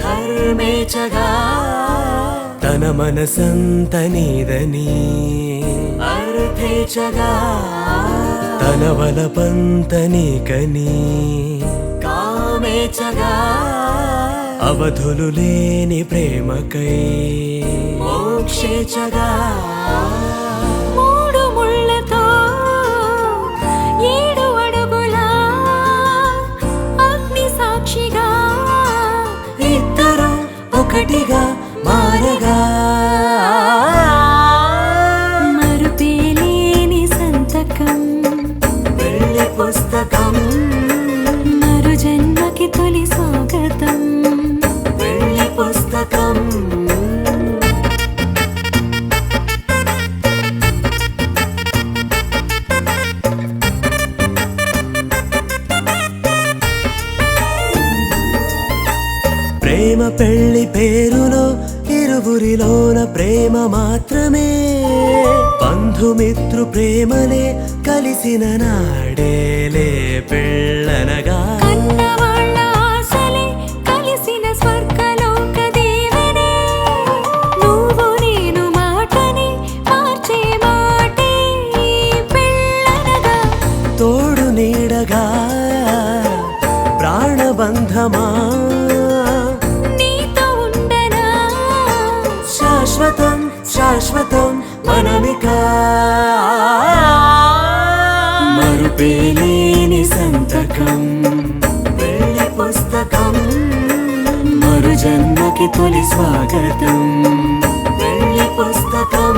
ధర్మేచగా తన మనసంత నీదని అర్థేచగా తన వలపంత నీకని కామేచగా అవధులు లేని ప్రేమకై మోక్షేచగా మూడు ముళ్ళతో 7 అడుగుల అగ్ని సాక్షిగా ఇద్దరు ఒకటిగా మారగా మరుపేలేని సంతకం పెళ్లి పుస్తకం మరు జన్మకి తొలి స్వాగతం పెళ్లి పుస్తకం ప్రేమ పెళ్లి పేరులో ఇరువురిలోన ప్రేమ మాత్రమే బంధుమిత్రు ప్రేమలే కలిసిన నాడేలే పెళ్ళనగా కన్నవాళ్ళ ఆశలే కలిసిన స్వర్గలోక దేవనే నువ్వు నేను మాటని మార్చే మాటే పెళ్ళనగా తోడు నీడగా ప్రాణబంధమా నీతో ఉండనా శాశ్వతం శాశ్వతం మనమిక మరుపేలేని సంతకం పెళ్లి పుస్తకం మరు జన్మకి తొలి స్వాగతం పెళ్లి పుస్తకం